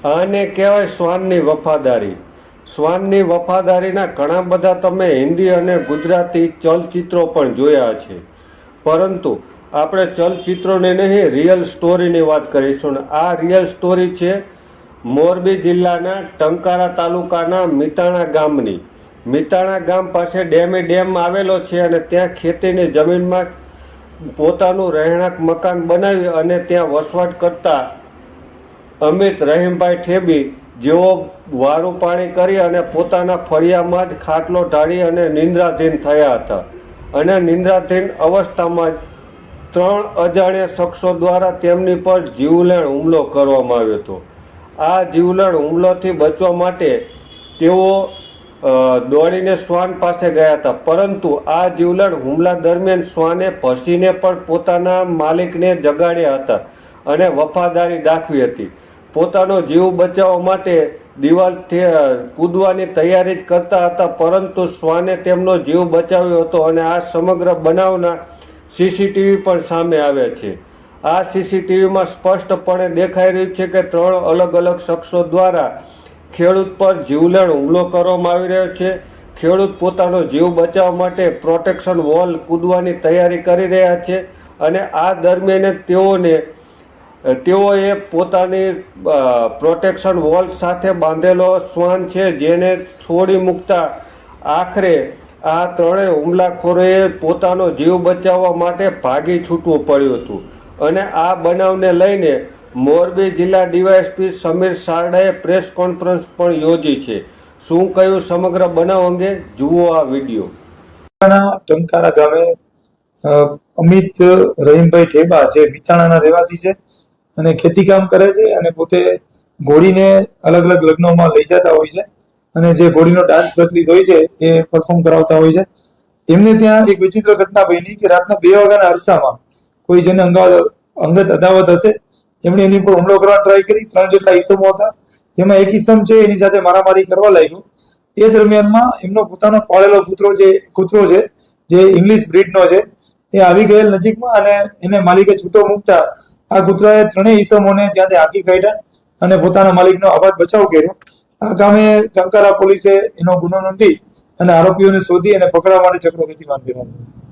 આને કહેવાય શ્વાનની વફાદારી. શ્વાનની વફાદારીના ઘણા બધા તમે હિન્દી અને ગુજરાતી ચલચિત્રો પણ જોયા છે, પરંતુ આપણે ચલચિત્રોને નહીં, રિયલ સ્ટોરીની વાત કરીશું. આ રિયલ સ્ટોરી છે મોરબી જિલ્લાના ટંકારા તાલુકાના મિતાણા ગામની. મિતાણા ગામ પાસે ડેમ આવેલો છે અને ત્યાં ખેતીની જમીનમાં પોતાનું રહેણાંક મકાન બનાવી અને ત્યાં વસવાટ કરતા અમિત રહીમભાઈ ઠેબી, જેઓ વારું પાણી કરી અને પોતાના ફળિયામાં જ ખાટલો ઢાળી અને નિંદ્રાધીન થયા હતા. અને નિંદ્રાધીન અવસ્થામાં જ 3 અજાણ્યા શખ્સો દ્વારા તેમની પર જીવલેણ હુમલો કરવામાં આવ્યો હતો. આ જીવલેણ હુમલોથી બચવા માટે તેઓ દોડીને શ્વાન પાસે ગયા હતા, પરંતુ આ જીવલેણ હુમલા દરમિયાન શ્વાને ભસીને પણ પોતાના માલિકને જગાડ્યા હતા અને વફાદારી દાખવી હતી. પોતાનો જીવ બચાવવા માટે દિવાલ કૂદવાની તૈયારી જ કરતા હતા, પરંતુ શ્વાને તેમનો જીવ બચાવ્યો હતો. અને આ સમગ્ર બનાવના સીસીટીવી પણ સામે આવ્યા છે. આ સીસીટીવીમાં સ્પષ્ટપણે દેખાઈ રહ્યું છે કે 3 અલગ અલગ શખ્સો દ્વારા ખેડૂત પર જીવલેણ હુમલો કરવામાં આવી રહ્યો છે. ખેડૂત પોતાનો જીવ બચાવવા માટે પ્રોટેક્શન વોલ કૂદવાની તૈયારી કરી રહ્યા છે અને આ દરમિયાન તેઓએ પોતાની પ્રોટેક્શન વોલ સાથે બાંધેલો શ્વાન છે, જેને છોડી મૂકતા આખરે આ 3 હુમલાખોરોએ પોતાનો જીવ બચાવવા માટે ભાગી છૂટવું પડ્યું હતું. અને આ બનાવને લઈને મોરબી જિલ્લા ડીવાયએસપી સમીર સારડાએ પ્રેસ કોન્ફરન્સ પણ યોજી છે. શું કહ્યું સમગ્ર બનાવ અંગે, જુઓ આ વિડીયો. ટંકારા ગામે અમિત રહીમભાઈ ઠેબા, જે મિતાણાના રહેવાસી છે અને ખેતી કામ કરે છે અને પોતે ઘોડીને અલગ અલગ લગ્નોમાં લઈ જતા હોય છે અને જે ઘોડીનો ડાન્સ પ્રચલિત હોય છે એ પરફોર્મ કરાવતા હોય છે. એમને ત્યાં એક વિચિત્ર ઘટના બની કે રાતના 2 વાગ્યાના અરસામાં કોઈ જેને અંગત અદાવત હશે એમણે એની પર હુમલો કરવા ટ્રાય કરી. 3 જેટલા ઈસમો હતા, જેમાં એક ઈસમ છે એની સાથે મારામારી કરવા લાગ્યો. એ દરમિયાનમાં એમનો પોતાનો પાળેલો કૂતરો છે જે ઇંગ્લિશ બ્રીડનો છે, એ આવી ગયેલ નજીકમાં અને એને માલિકે છૂટો મૂકતા આ કૂતરાએ 3 ઈસમોને ત્યાંથી હાંકી કાઢ્યા અને પોતાના માલિકનો આબાદ બચાવ કર્યો. આ કામે ટંકારા પોલીસે એનો ગુનો નોંધી અને આરોપીઓને શોધી અને પકડવા માટે ચક્રો ગતિમાન કર્યા હતા.